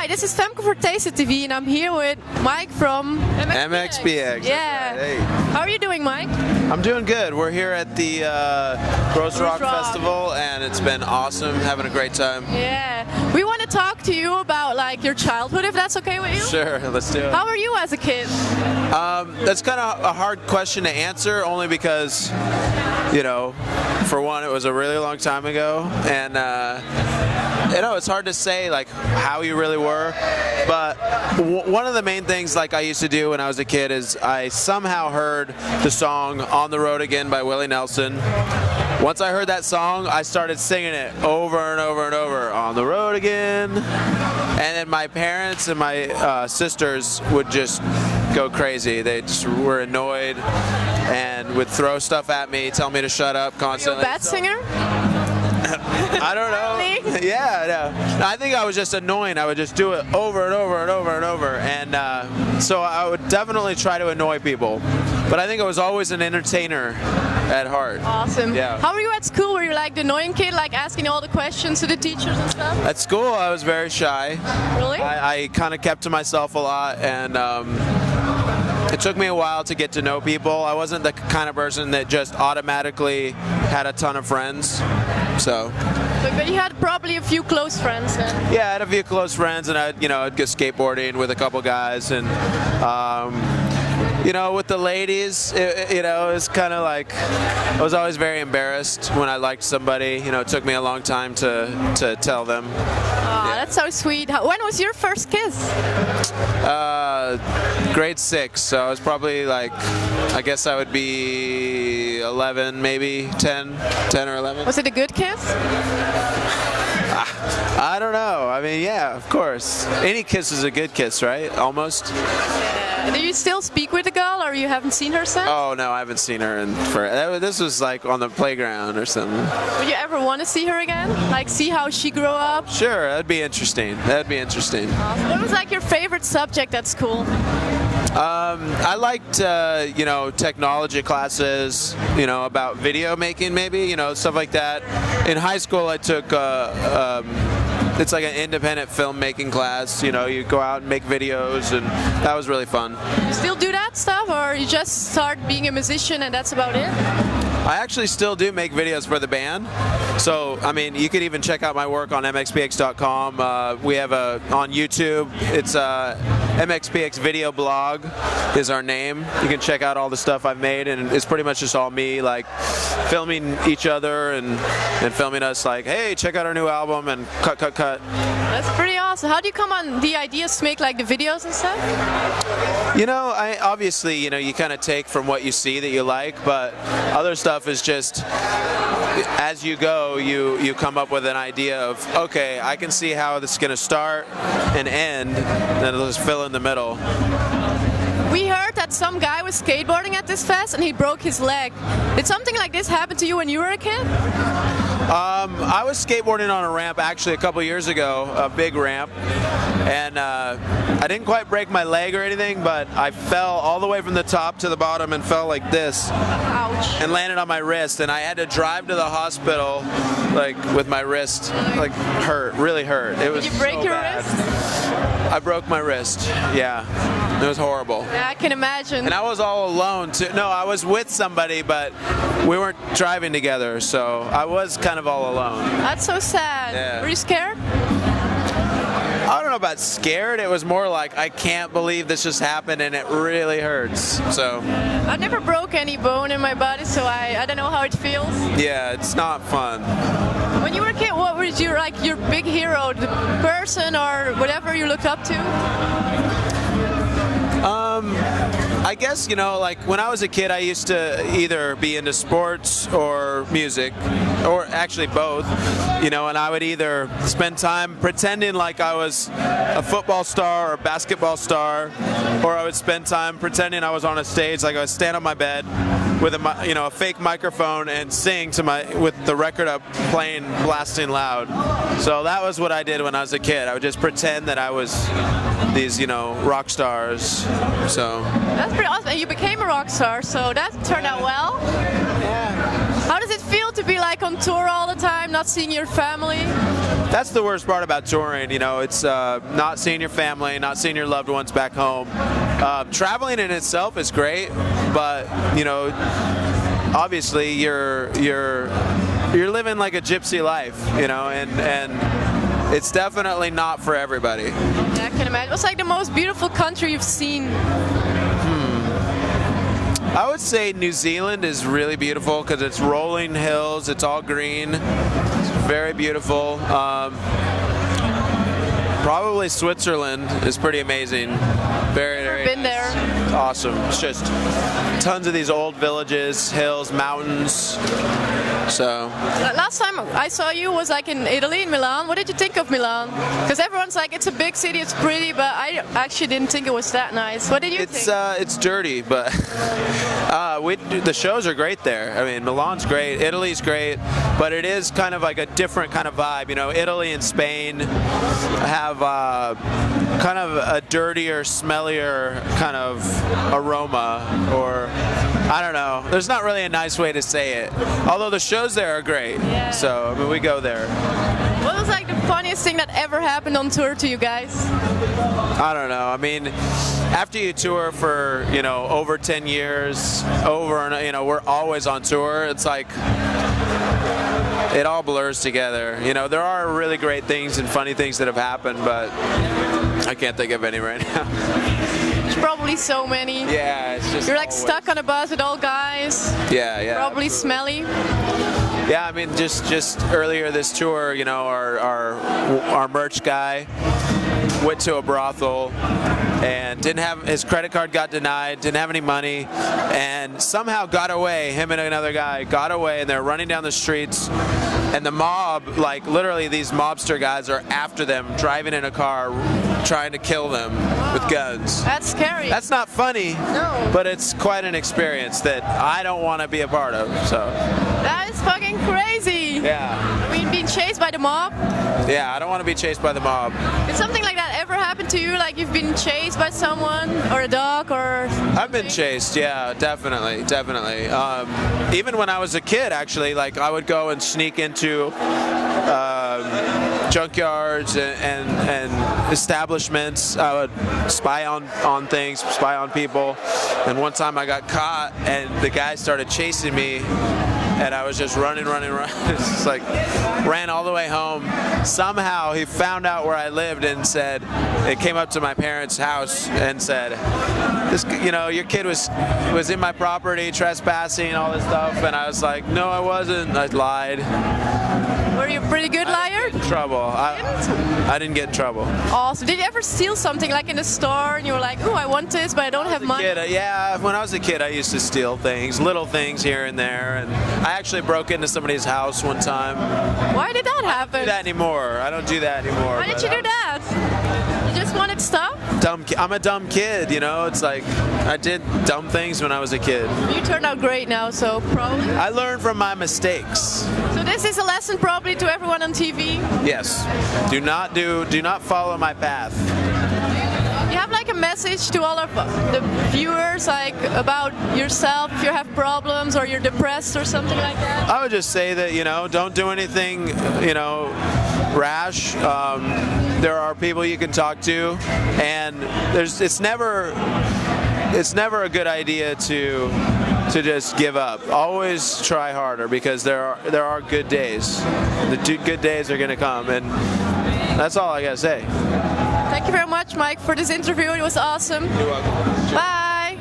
Hi, this is Femke for Taste It TV, and I'm here with Mike from MxPx. Yeah. Right. Hey. How are you doing, Mike? I'm doing good. We're here at the Gross Rock Festival, and it's been awesome. Having a great time. Yeah. We want to talk to you about like your childhood, if that's okay with you. Sure, let's do it. How were you as a kid? That's kind of a hard question to answer, only because, you know, for one, it was a really long time ago, and you know, it's hard to say like how you really were, but one of the main things like I used to do when I was a kid is I somehow heard the song "On the Road Again" by Willie Nelson. Once I heard that song, I started singing it over and over and over, "On the road again," and then my parents and my sisters would just go crazy. They just were annoyed and would throw stuff at me, tell me to shut up constantly. Are you a bad singer? I don't know. Really? Yeah, no. I think I was just annoying. I would just do it over and over and over and over. And so I would definitely try to annoy people. But I think I was always an entertainer at heart. Awesome. Yeah. How were you at school? Were you like the annoying kid, like asking all the questions to the teachers and stuff? At school, I was very shy. Really? I kind of kept to myself a lot, and it took me a while to get to know people. I wasn't the kind of person that just automatically had a ton of friends. So. But you had probably a few close friends then. Yeah, I had a few close friends, and I'd go skateboarding with a couple guys, and you know, with the ladies, it's kind of like I was always very embarrassed when I liked somebody. You know, it took me a long time to tell them. Oh, yeah. That's so sweet. When was your first kiss? Grade 6, so I was probably like, I guess I would be 11, maybe 10 or 11. Was it a good kiss? I don't know. I mean, yeah, of course. Any kiss is a good kiss, right? Almost. Yeah. Do you still speak with the girl, or you haven't seen her since? Oh no, I haven't seen her this was like on the playground or something. Would you ever want to see her again? Like see how she grew up? Sure, that'd be interesting. Awesome. What was like your favorite subject at school? I liked, technology classes, about video making maybe, stuff like that. In high school, I took, it's like an independent filmmaking class. You go out and make videos, and that was really fun. You still do that stuff, or you just start being a musician and that's about it? I actually still do make videos for the band. So, I mean, you could even check out my work on MxPx.com. We have on YouTube, it's MxPx Video Blog is our name. You can check out all the stuff I've made, and it's pretty much just all me, like, filming each other and filming us like, hey, check out our new album, and cut. That's pretty awesome. How do you come on the ideas to make, like, the videos and stuff? Obviously, you kind of take from what you see that you like, but other stuff is just, as you go, you come up with an idea of, okay, I can see how this is going to start and end, then it'll just fill in the middle. We heard that some guy was skateboarding at this fest and he broke his leg. Did something like this happen to you when you were a kid? I was skateboarding on a ramp actually a couple years ago, a big ramp, and I didn't quite break my leg or anything, but I fell all the way from the top to the bottom and fell like this. Ouch. And landed on my wrist, and I had to drive to the hospital like with my wrist like really hurt. It was Did you break so your bad. wrist? I broke my wrist. Yeah. It was horrible. Yeah, I can imagine. And I was all alone too. No, I was with somebody, but we weren't driving together, so I was kind of all alone. That's so sad. Yeah. Were you scared? I don't know about scared. It was more like, I can't believe this just happened and it really hurts. So I never broke any bone in my body, so I don't know how it feels. yeah, it's not fun. When you were a kid, what was your big hero, the person or whatever you looked up to? I guess, like when I was a kid, I used to either be into sports or music, or actually both, and I would either spend time pretending like I was a football star or a basketball star, or I would spend time pretending I was on a stage, like I would stand on my bed with a fake microphone and sing with the record up playing, blasting loud. So that was what I did when I was a kid. I would just pretend that I was these, rock stars. So That's pretty awesome. And you became a rock star, so that turned out well. yeah. How does it feel to be like on tour all the time, not seeing your family? That's the worst part about touring, you know, it's not seeing your family, not seeing your loved ones back home. Traveling in itself is great, but, you know, obviously you're living like a gypsy life, you know, and it's definitely not for everybody. Yeah, I can imagine. What's like the most beautiful country you've seen? I would say New Zealand is really beautiful because it's rolling hills, it's all green, it's very beautiful. Probably Switzerland is pretty amazing. Very, very Been nice. there. It's awesome. It's just tons of these old villages, hills, mountains. So Last time I saw you was like in Italy, in Milan. What did you think of Milan? Because everyone's like, it's a big city, it's pretty, but I actually didn't think it was that nice. What did you think? It's dirty, but the shows are great there. I mean, Milan's great, Italy's great, but it is kind of like a different kind of vibe. You know, Italy and Spain have kind of a dirtier, smellier kind of aroma, or I don't know. There's not really a nice way to say it. Although the shows there are great. Yeah. So, I mean, we go there. What was like the funniest thing that ever happened on tour to you guys? I don't know. I mean, after you tour for, you know, over 10 years, you know, we're always on tour. It's like it all blurs together. You know, there are really great things and funny things that have happened, but I can't think of any right now. There's probably so many. Yeah, it's just You're like always stuck on a bus with all guys. Yeah. Probably absolutely. smelly. Yeah, I mean, just earlier this tour, you know, our merch guy went to a brothel and didn't have his credit card, got denied, didn't have any money, and somehow got away. Him and another guy got away, and they're running down the streets. And the mob, like literally these mobster guys are after them, driving in a car, trying to kill them with guns. That's scary. That's not funny, No. but it's quite an experience that I don't want to be a part of. So. That is fucking crazy. Yeah. I mean, being chased by the mob. Yeah, I don't want to be chased by the mob. Did something like that ever happen to you? Like you've been chased by someone, or a dog, or something? I've been chased, yeah, definitely. Even when I was a kid, actually, like I would go and sneak into junkyards and establishments. I would spy on things, spy on people. And one time I got caught, and the guy started chasing me. And I was just running. It's just like, ran all the way home. Somehow he found out where I lived and said, it came up to my parents' house and said, "This, you know, your kid was in my property trespassing, all this stuff." And I was like, "No, I wasn't." I lied. Were you a pretty good liar? In trouble. I didn't get in trouble. Awesome. Did you ever steal something like in a store and you were like, "Ooh, I want this, but I don't have money"? Yeah, when I was a kid, I used to steal things, little things here and there, and I actually broke into somebody's house one time. Why did that happen? I don't do that anymore. I don't do that anymore. Why did you do that? You just wanted stuff? I'm a dumb kid, you know. It's like I did dumb things when I was a kid. You turned out great now, so probably. I learned from my mistakes. So this is a lesson probably to everyone on TV. Yes. Do not follow my path. You have like a message to all of the viewers, like about yourself, if you have problems or you're depressed or something like that? I would just say that, you know, don't do anything, you know, rash. There are people you can talk to, and it's never a good idea to just give up. Always try harder, because there are good days. The good days are going to come, and that's all I got to say. Thank you very much, Mike, for this interview. It was awesome. You're welcome. Bye.